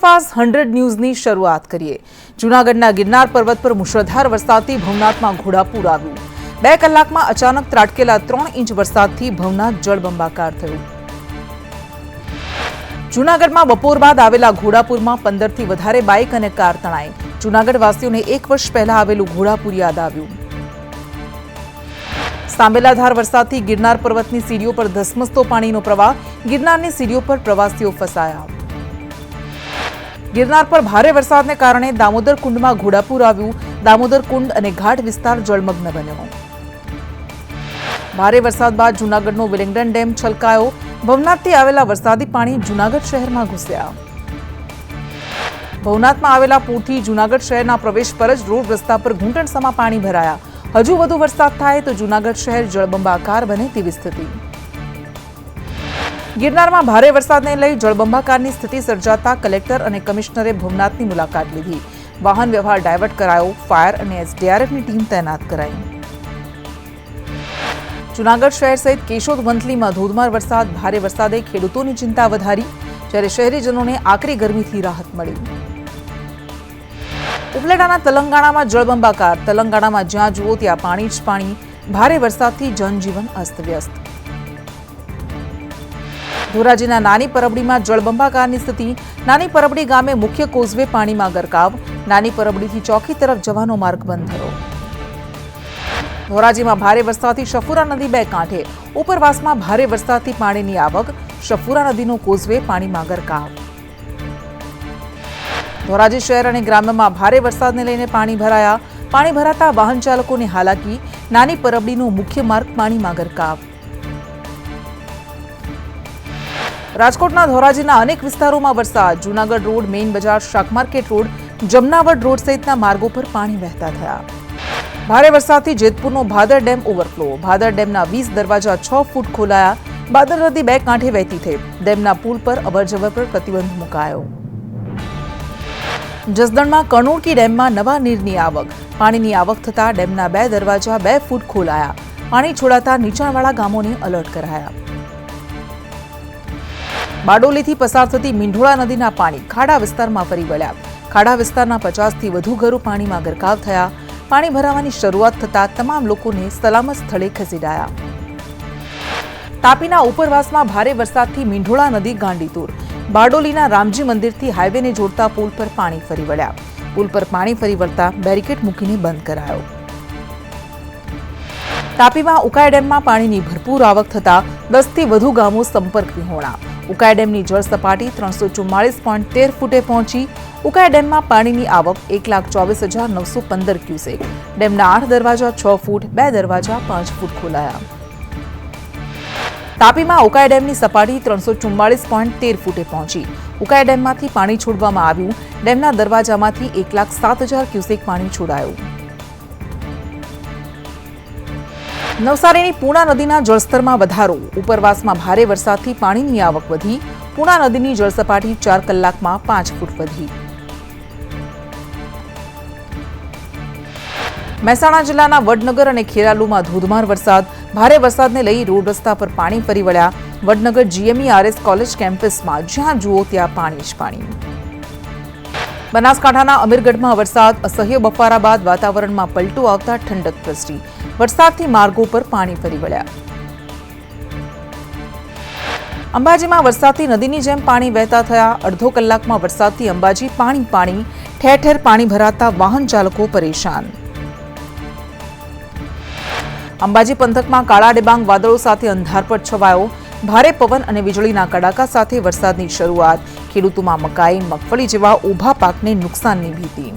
Superfast 100 ન્યૂઝની શરૂઆત કરીએ। જૂનાગઢના ગિરનાર પર્વત પર મુશળધાર વરસાદથી ભવનાથમાં ઘોડાપૂર આવ્યું। 2 કલાકમાં અચાનક ત્રાટકેલા 3 ઇંચ વરસાદથી ભવનાથ જળબંબાકાર થયું। જૂનાગઢમાં બપોર બાદ આવેલા ઘોડાપૂરમાં 15 થી વધારે બાઇક અને કાર તણાઈ। જૂનાગઢવાસીઓને 1 વર્ષ પહેલા આવેલું ઘોડાપૂર યાદ આવ્યું। સાંબેલાધાર વરસાદથી ગિરનાર પર્વતની સીડીઓ પર ધસમસતો પાણીનો પ્રવાહ। ગિરનારની સીડીઓ પર પ્રવાસીઓ ફસાયા। ગિરનાર પર ભારે વરસાદને કારણે દામોદર કુંડમાં ઘોડાપૂર આવ્યું। દામોદર કુંડ અને ઘાટ વિસ્તાર જળમગ્ન બન્યો। ભારે વરસાદ બાદ જૂનાગઢનો વિલિંગડન ડેમ છલકાયો। ભવનાથથી આવેલા વરસાદી પાણી જૂનાગઢ શહેરમાં ઘૂસ્યા। ભવનાથમાં આવેલા પૂરથી જૂનાગઢ શહેરના પ્રવેશ પર જ રોડ રસ્તા પર ઘૂંટણસમા પાણી ભરાયા। હજુ વધુ વરસાદ થાય તો જૂનાગઢ શહેર જળબંબાકાર બને તેવી સ્થિતિ। ગિરનારમાં ભારે વરસાદને લઈ જળબંબાકારની સ્થિતિ સર્જાતા કલેક્ટર અને કમિશનરે ભવનાથની મુલાકાત લીધી। વાહન વ્યવહાર ડાયવર્ટ કરાયો। ફાયર અને એસડીઆરએફની ટીમ તૈનાત કરાઈ। જૂનાગઢ શહેર સહિત કેશોદ વંથલીમાં ધોધમાર વરસાદ। ભારે વરસાદે ખેડૂતોની ચિંતા વધારી, જ્યારે શહેરીજનોને આકરી ગરમીથી રાહત મળી। ઉપલેટાના તેલંગાણામાં જળબંબાકાર। તેલંગાણામાં જ્યાં જુઓ ત્યાં પાણી જ પાણી। ભારે વરસાદથી જનજીવન અસ્તવ્યસ્ત। ધોરાજીના નાની પરબડીમાં જળબંબાકારની સ્થિતિ। નાની પરબડી ગામે મુખ્ય કોઝવે પાણીમાં ગરકાવ। નાની પરબડીથી ચોકી તરફ જવાનો માર્ગ બંધ થયો। ધોરાજીમાં ભારે વરસાદથી શફુરા નદી 2 કાંઠે। ઉપરવાસમાં ભારે વરસાદથી પાણીની આવક। શફુરા નદીનો કોઝવે પાણીમાં ગરકાવ। ધોરાજી શહેર અને ગ્રામ્યમાં ભારે વરસાદને લઈને પાણી ભરાયા। પાણી ભરાતા વાહન ચાલકોને હાલાકી। નાની પરબડીનો મુખ્ય માર્ગ પાણીમાં ગરકાવ। રાજકોટના ધોરાજીના અનેક વિસ્તારોમાં વરસાદ। જૂનાગઢ રોડ, મેઇન બજાર, શાક માર્કેટ રોડ, જમનાવડ રોડ સહિતના માર્ગો પર પાણી વહેતા થયા। ભારે વરસાદથી જેતપુરનો ભાદર ડેમ ઓવરફ્લો। ભાદર ડેમના 20 દરવાજા 6 ફૂટ ખોલાયા। ભાદર નદી 2 કાંઠે વહેતી થઈ। ડેમના પુલ પર અવરજવર પર પ્રતિબંધ મુકાયો। જસદણમાં કણોડકી ડેમમાં નવા નીરની આવક। પાણીની આવક થતાં ડેમના 2 દરવાજા 2 ફૂટ ખોલાયા। પાણી છોડાતા નીચાણવાળા ગામોને એલર્ટ કરાયા। બારડોલીથી પસાર થતી મીંઢોળા નદીના પાણી ખાડા વિસ્તારમાં ફરી વળ્યા। ખાડા વિસ્તારના 50 થી વધુ ઘરો પાણીમાં ગરકાવ થયા। પાણી ભરાવાની શરૂઆત થતાં તમામ લોકોને સલામત સ્થળે ખસેડાયા। તાપીના ઉપરવાસમાં ભારે વરસાદથી મીંઢોળા નદી ગાંડીતુર। બારડોલીના રામજી મંદિરથી હાઈવેને જોડતા પુલ પર પાણી ફરી વળ્યા। પુલ પર પાણી ફરી વળતા બેરિકેડ મૂકીને બંધ કરાયો। તાપીમાં ઉકાઈ ડેમમાં પાણીની ભરપૂર આવક થતાં 10 થી વધુ ગામો સંપર્ક વિહોણા। ઉકાઈ ડેમની જળ સપાટી 344.13 ફૂટે પહોંચી। ઉકાઈ ડેમમાં પાણીની આવક 1,24,915 ક્યુસેક। ડેમના 8 દરવાજા 6 ફૂટ, 2 દરવાજા 5 ફૂટ ખોલાયા। તાપીમાં ઉકાઈ ડેમની સપાટી 344.13 ફૂટે પહોંચી। ઉકાઈ ડેમમાંથી પાણી છોડવામાં આવ્યું। ડેમના દરવાજામાંથી 1,07,000 ક્યુસેક પાણી છોડાયું। નવસારીની પૂર્ણા નદીના જળસ્તરમાં વધારો। ઉપરવાસમાં ભારે વરસાદથી પાણીની આવક વધી। પૂર્ણા નદીની જળસપાટી 4 કલાકમાં 5 ફૂટ વધી। મહેસાણા જિલ્લાના વડનગર અને ખેરાલુમાં ધોધમાર વરસાદ। ભારે વરસાદને લઈ રોડ રસ્તા પર પાણી ફરી વળ્યા। વડનગર GMERS કોલેજ કેમ્પસમાં જ્યાં જુઓ ત્યાં પાણી જ પાણી। બનાસકાંઠાના અમીરગઢમાં વરસાદ। અસહ્ય બફારા બાદ વાતાવરણમાં પલટો આવતા ઠંડક પ્રસરી। વરસાદથી માર્ગો પર પાણી ફરી વળ્યા। અંબાજીમાં વરસાદથી નદીની જેમ પાણી વહેતા થયા। અડધો કલાકમાં વરસાદથી અંબાજી પાણી પાણી। ઠેર ઠેર પાણી ભરાતા વાહન ચાલકો પરેશાન। અંબાજી પંથકમાં કાળા ડિબાંગ વાદળો સાથે અંધારપટ છવાયો। ભારે પવન અને વીજળીના કડાકા સાથે વરસાદની શરૂઆત। ખેડૂતોમાં મકાઈ, મગફળી જેવા ઊભા પાકને નુકસાનની ભીતિ।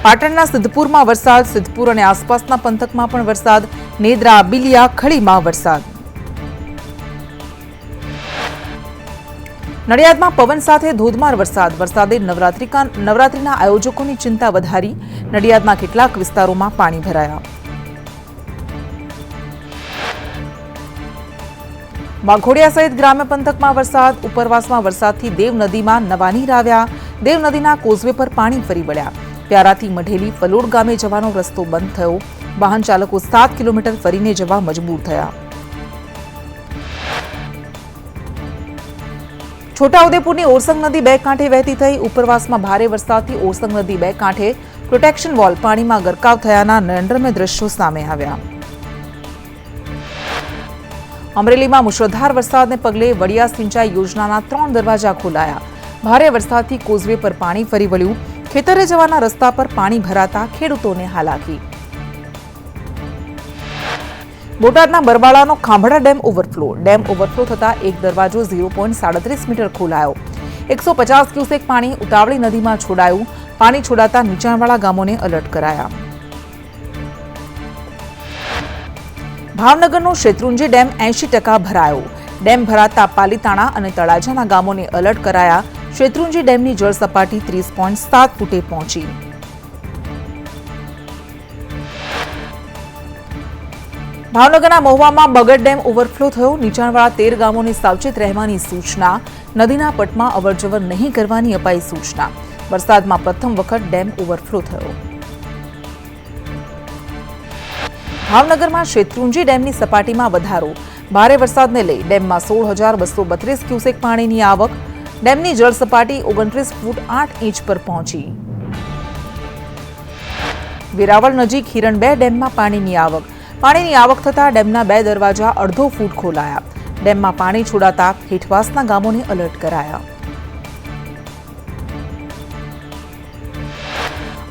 પાટણના સિદ્ધપુરમાં વરસાદ। સિદ્ધપુર અને આસપાસના પંથકમાં પણ વરસાદ। નેદરા, બિલિયા, ખડીમાં વરસાદ। નડિયાદમાં પવન સાથે ધોધમાર વરસાદ। વરસાદે નવરાત્રીના આયોજકોની ચિંતા વધારી। નડિયાદના કેટલાક વિસ્તારોમાં પાણી ભરાયા। વાઘોડિયા સહિત ગ્રામ્ય પંથકમાં વરસાદ। ઉપરવાસમાં વરસાદથી દેવ નદીમાં નવા નીર આવ્યા। દેવ નદીના કોઝવે પર પાણી ફરી વળ્યા। પ્યારાથી મઢેલી ફલોડ ગામે જવાનો રસ્તો બંધ થયો। વાહન ચાલકો 7 કિલોમીટર ફરીને જવા મજબૂર થયા। છોટાઉદેપુરની ઓરસંગ નદી બે કાંઠે વહેતી થઈ. ઉપરવાસમાં ભારે વરસાદથી ઓરસંગ નદી બે કાંઠે પ્રોટેક્શન વોલ પાણીમાં ગરકાવ થયાના નયનરમ્ય દ્રશ્યો સામે આવ્યા. અમરેલીમાં મુશળધાર વરસાદને પગલે વડિયા સિંચાઈ યોજનાના 3 દરવાજા ખોલાયા. ભારે વરસાદથી કોઝવે પર પાણી ફરી વળ્યું. ખેતરે જવાના રસ્તા પર પાણી ભરાતા ખેડૂતોને હાલાકી. બોટાદના બરવાળાનો Khambhada dam overflow. Dam overflow થતા એક દરવાજો 0.37 મીટર ખોલાયો. 150 ક્યુસેક પાણી ઉતાવળી નદીમાં છોડાયું. પાણી છોડાતા નીચાણવાળા ગામોને એલર્ટ કરાયા. ભાવનગરનો શેત્રુંજી ડેમ 80% ભરાયો. ડેમ ભરાતા પાલીતાણા અને તળાજાના ગામોને એલર્ટ કરાયા. શેત્રુંજી ડેમની જળ સપાટી 30.7 ફૂટે પહોંચી. ભાવનગરના મહુવામાં બગડ ડેમ ઓવરફ્લો થયો. નીચાણવાળા 13 ગામોને સાવચેત રહેવાની સૂચના. નદીના પટમાં અવરજવર નહીં કરવાની અપાઈ સૂચના. વરસાદમાં પ્રથમ વખત ડેમ ઓવરફ્લો થયો. ભાવનગરમાં શેત્રુંજી ડેમની સપાટીમાં વધારો. ભારે વરસાદને લઈ ડેમમાં 16,232 ક્યુસેક પાણીની આવક. ડેમની જળ સપાટી 29 ફૂટ 8 ઇંચ પર પહોંચી. વેરાવળ નજીક હિરણ 2 ડેમમાં પાણીની આવક. પાણીની આવક થતાં ડેમના 2 દરવાજા અડધો ફૂટ ખોલાયા. ડેમમાં પાણી છોડાતા હેઠવાસના ગામોને એલર્ટ કરાયા.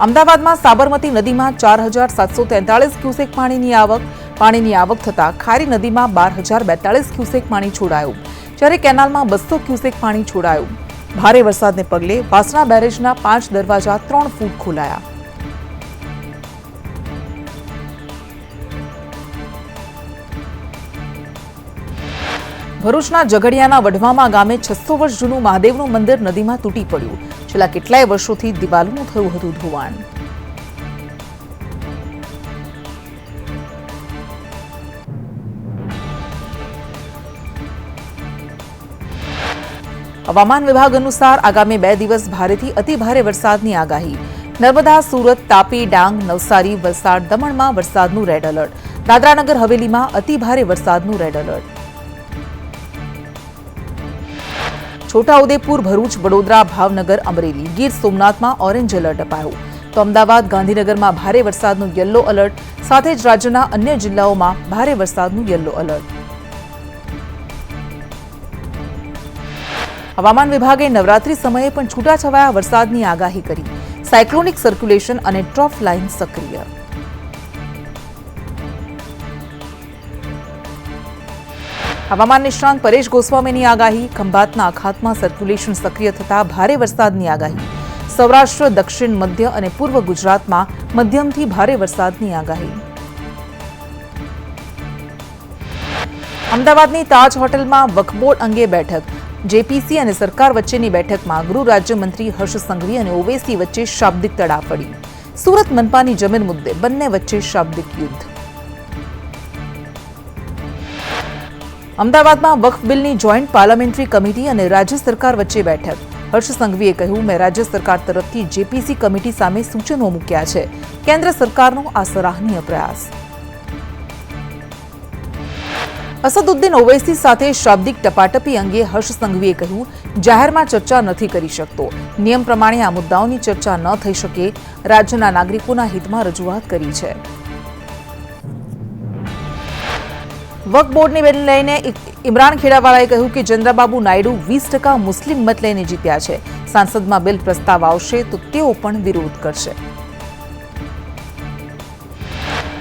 અમદાવાદમાં સાબરમતી નદીમાં 4,743 ક્યુસેક પાણીની આવક. પાણીની આવક થતાં ખારી નદીમાં 12,042 ક્યુસેક પાણી છોડાયું. જ્યારે કેનાલમાં 200 ક્યુસેક પાણી છોડાયું. ભારે વરસાદને પગલે વાસણા બેરેજના 5 દરવાજા 3 ફૂટ ખોલાયા. ભરૂચના ઝઘડિયાના વઢવામાં ગામે 600 વર્ષ જૂનું મહાદેવનું મંદિર નદીમાં તૂટી પડ્યું. છેલ્લા કેટલાય વર્ષોથી દિવાલોનું થયું હતું ધોવાણ. હવામાન વિભાગ અનુસાર આગામી 2 દિવસ ભારેથી અતિભારે વરસાદની આગાહી. નર્મદા, સુરત, તાપી, ડાંગ, નવસારી, વલસાડ, દમણમાં વરસાદનું રેડ એલર્ટ. દાદરાનગર હવેલીમાં અતિભારે વરસાદનું રેડ એલર્ટ. છોટાઉદેપુર, ભરૂચ, વડોદરા, ભાવનગર, અમરેલી, ગીર સોમનાથમાં ઓરેન્જ એલર્ટ અપાયું. તો અમદાવાદ, ગાંધીનગરમાં ભારે વરસાદનું યલો એલર્ટ. સાથે જ રાજ્યના અન્ય જિલ્લાઓમાં ભારે વરસાદનું યલો એલર્ટ. હવામાન વિભાગે નવરાત્રી સમયે પણ છૂટાછવાયા વરસાદની આગાહી કરી. સાયક્લોનિક સર્ક્યુલેશન અને ટ્રોફ લાઇન સક્રિય. હવામાન નિષ્ણાંત પરેશ ગોસ્વામીની આગાહી. ખંભાતના અખાતમાં સર્ક્યુલેશન સક્રિય થતા ભારે વરસાદની આગાહી. સૌરાષ્ટ્ર, દક્ષિણ, મધ્ય અને પૂર્વ ગુજરાતમાં મધ્યમથી ભારે વરસાદની આગાહી. અમદાવાદની તાજ હોટેલમાં વક્ફ બોર્ડ અંગે બેઠક. જેપીસી અને સરકાર વચ્ચેની બેઠકમાં ગૃહ રાજ્યમંત્રી હર્ષ સંઘવી અને ઓવૈસી વચ્ચે શાબ્દિક તડાફડી. સુરત મનપાની જમીન મુદ્દે બંને વચ્ચે શાબ્દિક યુદ્ધ. અમદાવાદમાં વક્ફ બિલની જોઈન્ટ પાર્લામેન્ટરી કમિટી અને રાજ્ય સરકાર વચ્ચે બેઠક. હર્ષ સંઘવીએ કહ્યું, મેં રાજ્ય સરકાર તરફથી જેપીસી કમિટી સામે સૂચનો મૂક્યા છે. કેન્દ્ર સરકારનો આ સરાહનીય પ્રયાસ. અસદુદ્દીન ઓવૈસી સાથે શાબ્દિક ટપાટપી અંગે હર્ષ સંઘવીએ કહ્યું, જાહેરમાં ચર્ચા નથી કરી શકતો. નિયમ પ્રમાણે આ મુદ્દાઓની ચર્ચા ન થઈ શકે. રાજ્યના નાગરિકોના હિતમાં રજૂઆત કરી છે. વક્ફ બોર્ડને લઈને ઇમરાન ખેડાવાલાએ કહ્યું કે ચંદ્રબાબુ નાયડુ 20% મુસ્લિમ મત લઈને જીત્યા છે. સાંસદમાં બિલ પ્રસ્તાવ આવશે તો તેઓ પણ વિરોધ કરશે.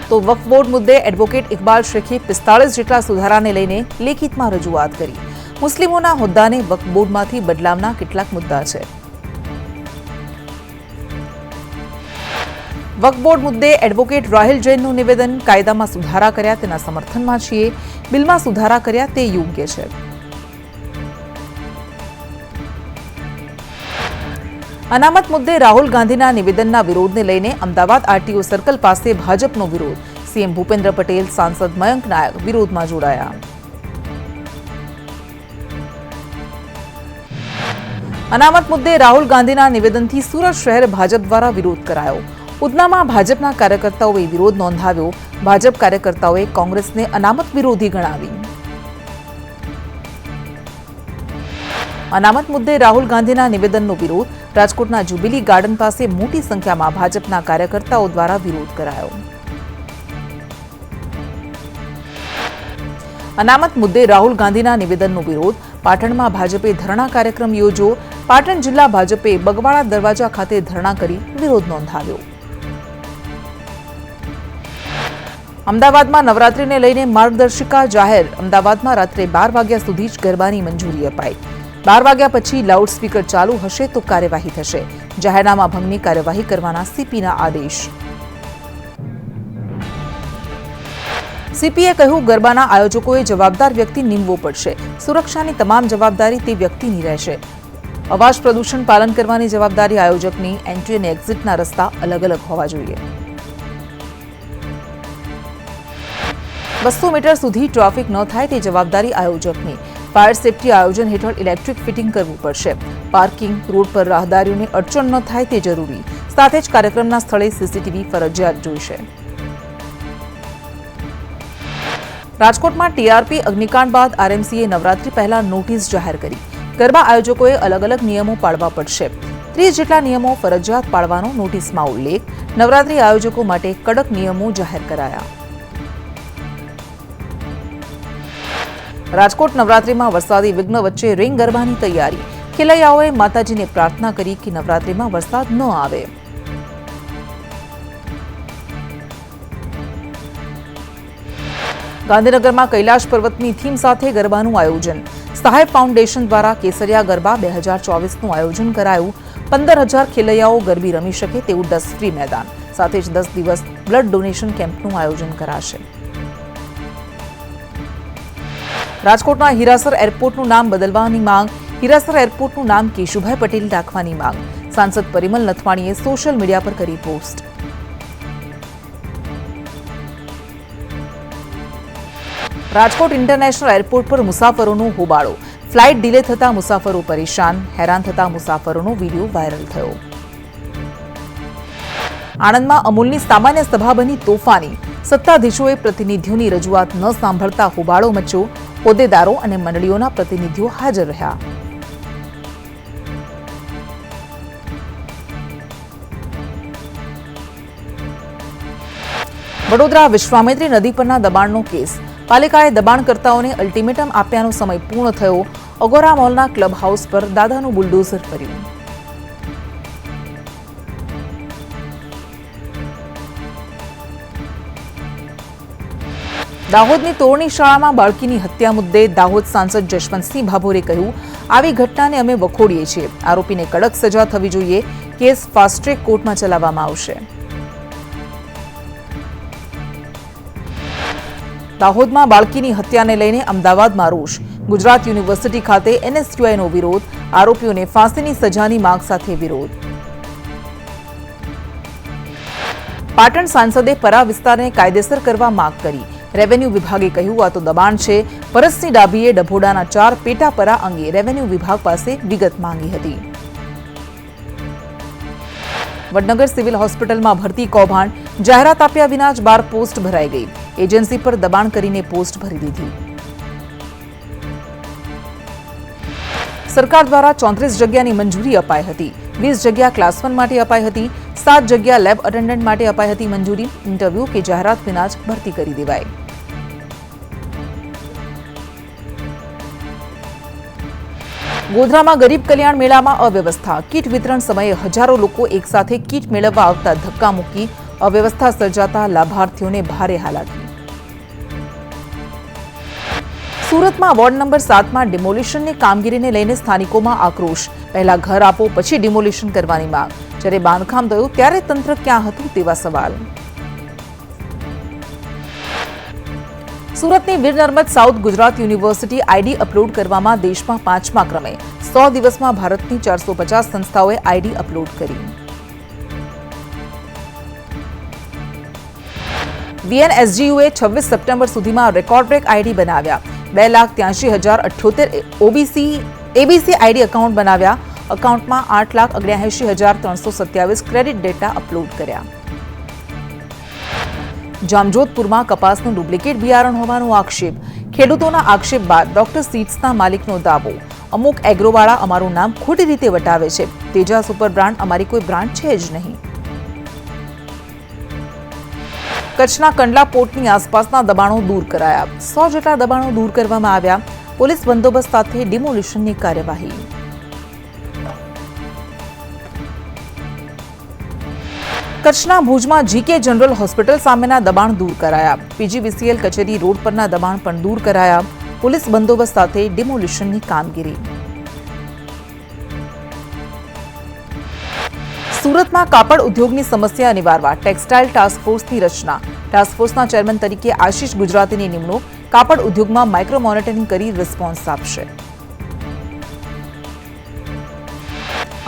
તો વક્ફ બોર્ડ મુદ્દે એડવોકેટ ઇકબાલ શેખે 45 જેટલા સુધારાને લઈને લેખિતમાં રજૂઆત કરી. મુસ્લિમોના હોદ્દાને વક્ફ બોર્ડમાંથી બદલાવના કેટલાક મુદ્દા છે. વક્ફ બોર્ડ મુદ્દે એડવોકેટ રાહિલ જૈનનું નિવેદન. કાયદામાં સુધારા કર્યા તેના સમર્થનમાં છીએ. બિલમાં સુધારા કર્યા તે યોગ્ય છે. અનામત મુદ્દે રાહુલ ગાંધીના નિવેદનના વિરોધને લઈને અમદાવાદ આરટીઓ સર્કલ પાસે ભાજપનો વિરોધ. સીએમ ભૂપેન્દ્ર પટેલ, સાંસદ મયંક નાયક વિરોધમાં જોડાયા. અનામત મુદ્દે રાહુલ ગાંધીના નિવેદનથી સુરત શહેર ભાજપ દ્વારા વિરોધ કરાયો. ઉધનામાં ભાજપના કાર્યકર્તાઓએ વિરોધ નોંધાવ્યો. ભાજપ કાર્યકર્તાઓએ કોંગ્રેસને અનામત વિરોધી ગણાવી. અનામત મુદ્દે રાહુલ ગાંધીના નિવેદનનો વિરોધ. રાજકોટના જ્યુબિલી ગાર્ડન પાસે મોટી સંખ્યામાં ભાજપના કાર્યકર્તાઓ દ્વારા વિરોધ કરાયો. અનામત મુદ્દે રાહુલ ગાંધીના નિવેદનનો વિરોધ. પાટણમાં ભાજપે ધરણા કાર્યક્રમ યોજ્યો. પાટણ જિલ્લા ભાજપે બગવાડા દરવાજા ખાતે ધરણા કરી વિરોધ નોંધાવ્યો. અમદાવાદમાં નવરાત્રીને લઈને માર્ગદર્શિકા જાહેર. અમદાવાદમાં રાત્રે 12 વાગ્યા સુધી જ ગરબાની મંજૂરી અપાઈ. 12 વાગ્યા પછી લાઉડસ્પીકર ચાલુ હશે તો કાર્યવાહી થશે. જાહેરનામા ભંગની કાર્યવાહી કરવાના સીપીના આદેશ. સીપીએ કહ્યું, ગરબાના આયોજકોએ જવાબદાર વ્યક્તિ નીમવો પડશે. સુરક્ષાની તમામ જવાબદારી તે વ્યક્તિની રહેશે. અવાજ પ્રદૂષણ પાલન કરવાની જવાબદારી આયોજકની. એન્ટ્રી અને એક્ઝિટના રસ્તા અલગ અલગ હોવા જોઈએ. 200 મીટર સુધી ટ્રાફિક ન થાય તે જવાબદારી આયોજકની. ફાયર સેફટી આયોજન હેઠળ ઇલેક્ટ્રિક ફિટિંગ કરવું પડશે. પાર્કિંગ, રોડ પર રાહદારીઓને અડચણ ન થાય તે જરૂરી. સાથે જ કાર્યક્રમના સ્થળે સીસીટીવી ફરજિયાત જોઈશે. રાજકોટમાં ટીઆરપી અગ્નિકાંડ બાદ આરએમસીએ નવરાત્રી પહેલા નોટિસ જાહેર કરી. ગરબા આયોજકોએ અલગ અલગ નિયમો પાળવા પડશે. 30 જેટલા નિયમો ફરજિયાત પાળવાનો નોટિસમાં ઉલ્લેખ. નવરાત્રી આયોજકો માટે કડક નિયમો જાહેર કરાયા. રાજકોટ નવરાત્રીમાં વરસાદી વિઘ્ન વચ્ચે રીંગ ગરબાની તૈયારી. ખેલૈયાઓએ માતાજીને પ્રાર્થના કરી કે નવરાત્રીમાં વરસાદ ન આવે. ગાંધીનગરમાં કૈલાશ પર્વતની થીમ સાથે ગરબાનું આયોજન. સહાય ફાઉન્ડેશન દ્વારા કેસરિયા ગરબા 2024નું આયોજન કરાયું. 15,000 ખેલૈયાઓ ગરબી રમી શકે તેવું ડસ્ટ ફ્રી મેદાન. સાથે જ 10 દિવસ બ્લડ ડોનેશન કેમ્પનું આયોજન કરાશે. રાજકોટના હીરાસર એરપોર્ટનું નામ બદલવાની માંગ. હીરાસર એરપોર્ટનું નામ કેશુભાઈ પટેલ રાખવાની માંગ. સાંસદ પરિમલ નથવાણીએ સોશિયલ મીડિયા પર કરી પોસ્ટ. રાજકોટ ઇન્ટરનેશનલ એરપોર્ટ પર મુસાફરોનો હોબાળો. ફ્લાઇટ ડિલે થતા મુસાફરો પરેશાન. હેરાન થતા મુસાફરોનો વિડીયો વાયરલ થયો. આણંદમાં અમૂલની સામાન્ય સભા બની તોફાની. સત્તાધીશોએ પ્રતિનિધિઓની રજૂઆત ન સાંભળતા હોબાળો મચ્યો. હોદ્દેદારો અને મંડળીઓના પ્રતિનિધિઓ હાજર રહ્યા. વડોદરા વિશ્વામિત્રી નદી પરના દબાણનો કેસ. પાલિકાએ દબાણકર્તાઓને અલ્ટિમેટમ આપ્યાનો સમય પૂર્ણ થયો. અગોરા મોલના ક્લબ હાઉસ પર દાદાનું બુલડોઝર ફર્યું. દાહોદની તોરણી શાળામાં બાળકીની હત્યા મુદ્દે દાહોદ સાંસદ જશવંતસિંહ ભાભોરે કહ્યું, આવી ઘટનાને અમે વખોડીએ છીએ. આરોપીને કડક સજા થવી જોઈએ. કેસ ફાસ્ટ ટ્રેક કોર્ટમાં ચલાવવામાં આવશે. દાહોદમાં બાળકીની હત્યાને લઈને અમદાવાદમાં રોષ. ગુજરાત યુનિવર્સિટી ખાતે એનએસયુઆઈનો વિરોધ. આરોપીઓને ફાંસીની સજાની માંગ સાથે વિરોધ. પાટણ સાંસદે પરા વિસ્તારને કાયદેસર કરવા માંગ કરી. રેવન્યુ વિભાગે કહ્યું, આ તો દબાણ છે. પરસની ડાભીએ ડભોડાના 4 પેટા પરા અંગે રેવન્યુ વિભાગ પાસે વિગત માંગી હતી. વડનગર સિવિલ હોસ્પિટલમાં ભરતી કૌભાંડ. જાહેરાત આપ્યા વિના જ 12 પોસ્ટ ભરાઈ ગઈ. એજન્સી પર દબાણ કરીને પોસ્ટ ભરી દીધી. સરકાર દ્વારા 34 જગ્યાની મંજૂરી અપાઈ હતી. 20 જગ્યા ક્લાસ 1 માટે અપાઈ હતી. 7 જગ્યા લેબ અટેન્ડન્ટ માટે અપાઈ હતી મંજૂરી. ઇન્ટરવ્યુ કે જાહેરાત વિના જ ભરતી કરી દેવાઈ. ગોધરામાં ગરીબ કલ્યાણ મેળામાં અવ્યવસ્થા. કીટ વિતરણ સમયે હજારો લોકો એકસાથે કીટ મેળવવા આવતા ધક્કા મૂકી. અવ્યવસ્થા સર્જાતા લાભાર્થીઓને ભારે હાલાકી. સુરતમાં વોર્ડ નંબર 7માં ડિમોલિશનની કામગીરીને લઈને સ્થાનિકોમાં આક્રોશ. પહેલા ઘર આપો પછી ડિમોલિશન કરવાની માંગ. જ્યારે બાંધકામ થયું ત્યારે તંત્ર ક્યાં હતું તેવા સવાલ. સુરતની Veer Narmad south Gujarat university ID upload કરવામાં દેશમાં 5મા ક્રમે. 100 દિવસમાં ભારતની 450 સંસ્થાઓએ આઈડી અપલોડ કરી. વીએનએસજીયુએ 26 સપ્ટેમ્બર સુધીમાં રેકોર્ડ બ્રેક આઈડી બનાવ્યા. 2,83,078 એબીસી આઈડી એકાઉન્ટ બનાવ્યા. એકાઉન્ટમાં 8,79,327 ક્રેડિટ ડેટા અપલોડ કર્યા. જામજોધપુરમાં કપાસનું ડુપ્લિકેટ બિયારણ હોવાનો આક્ષેપ. ખેડૂતોના આક્ષેપ બાદ ડોક્ટર સીડ્સના માલિકનો દાવો. અમુક એગ્રોવાળા અમારું નામ ખોટી રીતે વટાવે છે. તેજા સુપર બ્રાન્ડ અમારી કોઈ બ્રાન્ડ છે જ નહીં. કચ્છના કંડલા પોર્ટની આસપાસના દબાણો દૂર કરાયા. 100 જેટલા દબાણો દૂર કરવામાં આવ્યા. પોલીસ બંદોબસ્ત સાથે ડિમોલિશનની કાર્યવાહી. કચ્છના ભુજમાં જીકે જનરલ હોસ્પિટલ સામેના દબાણ દૂર કરાયા. પીજીવીસીએલ કચેરી રોડ પરના દબાણ પણ દૂર કરાયા. પોલીસ બંદોબસ્ત સાથે ડિમોલિશનની કામગીરી. સુરતમાં કાપડ ઉદ્યોગની સમસ્યા નિવારવા ટેક્સટાઇલ ટાસ્ક ફોર્સની રચના. ટાસ્ક ફોર્સના ચેરમેન તરીકે આશિષ ગુજરાતીની નિમણૂક. કાપડ ઉદ્યોગમાં માઇક્રો મોનિટરિંગ કરી રિસ્પોન્સ આપશે.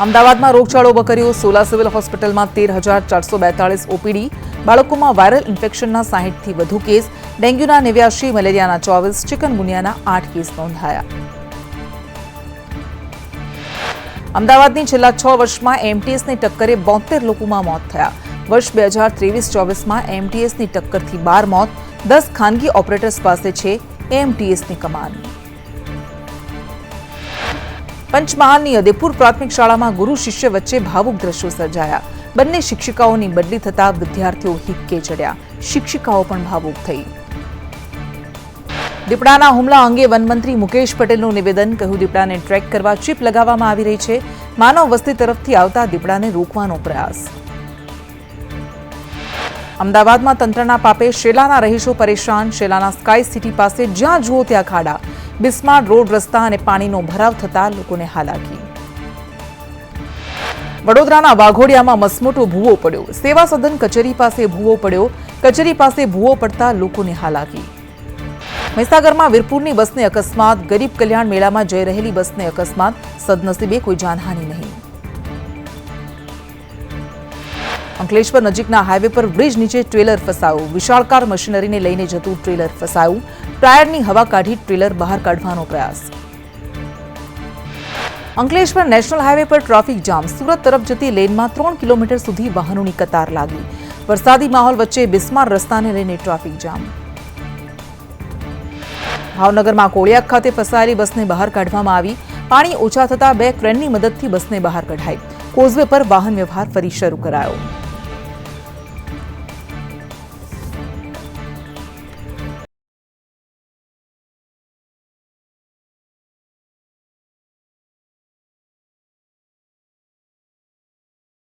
અમદાવાદમાં રોગચાળો વકર્યો. સોલા સિવિલ હોસ્પિટલમાં 13,442 ઓપીડી. બાળકોમાં વાયરલ ઇન્ફેક્શનના 60થી વધુ કેસ. ડેન્ગ્યુના 89, મલેરિયાના 24, ચિકનગુનિયાના 8 કેસ નોંધાયા. અમદાવાદની છેલ્લા 6 વર્ષમાં એમટીએસની ટક્કરે 72 લોકોમાં મોત થયા. વર્ષ 2023-24માં એમટીએસની ટક્કરથી 12 મોત. 10 ખાનગી ઓપરેટર્સ પાસે છે એમટીએસની કમાન. પંચમહાલની અદેપુર પ્રાથમિક શાળામાં ગુરુ શિષ્ય વચ્ચે ભાવુક દ્રશ્યો સર્જાયા. બંને શિક્ષિકાઓની બદલી થતા વિદ્યાર્થીઓ હિક્કે ચડ્યા. શિક્ષિકાઓ પણ ભાવુક થઈ. દીપડાના હુમલા અંગે વનમંત્રી મુકેશ પટેલનું નિવેદન. કહ્યું, દીપડાને ટ્રેક કરવા ચીપ લગાવવામાં આવી રહી છે. માનવ વસ્તી તરફથી આવતા દીપડાને રોકવાનો પ્રયાસ. અમદાવાદમાં તંત્રના પાપે શેલાના રહીશો પરેશાન. શેલાના સ્કાય સિટી પાસે જ્યાં જુઓ ત્યાં ખાડા. બિસ્માર્ટ રોડ રસ્તા અને પાણીનો ભરાવ થતા લોકોને હાલાકી. વડોદરાના વાઘોડિયામાં મસમોટો ભૂવો પડ્યો. સેવા સદન કચેરી પાસે ભૂવો પડ્યો. કચેરી પાસે ભૂવો પડતા લોકોને હાલાકી. મહીસાગરમાં વીરપુરની બસને અકસ્માત. ગરીબ કલ્યાણ મેળામાં જઈ રહેલી બસને અકસ્માત. સદનસીબે કોઈ જાનહાનિ નહીં. અંકલેશ્વર નજીકના હાઈવે પર બ્રિજ નીચે ટ્રેલર ફસાયું. વિશાળકાર મશીનરીને લઈને જતું ટ્રેલર ફસાયું. ટાયરની હવા કાઢી ટ્રેલર બહાર કાઢવાનો પ્રયાસ. અંકલેશ્વર નેશનલ હાઈવે પર ટ્રાફિક જામ. સુરત તરફ જતી લેનમાં 3 કિલોમીટર સુધી વાહનોની કતાર લાગી. વરસાદી માહોલ વચ્ચે બિસ્માર રસ્તાને લઈને ટ્રાફિક જામ. ભાવનગરમાં કોળિયાક ખાતે ફસાયેલી બસને બહાર કાઢવામાં આવી. પાણી ઓછા થતા 2 ક્રેનની મદદથી બસને બહાર કઢાઈ. કોઝવે પર વાહન વ્યવહાર ફરી શરૂ કરાયો.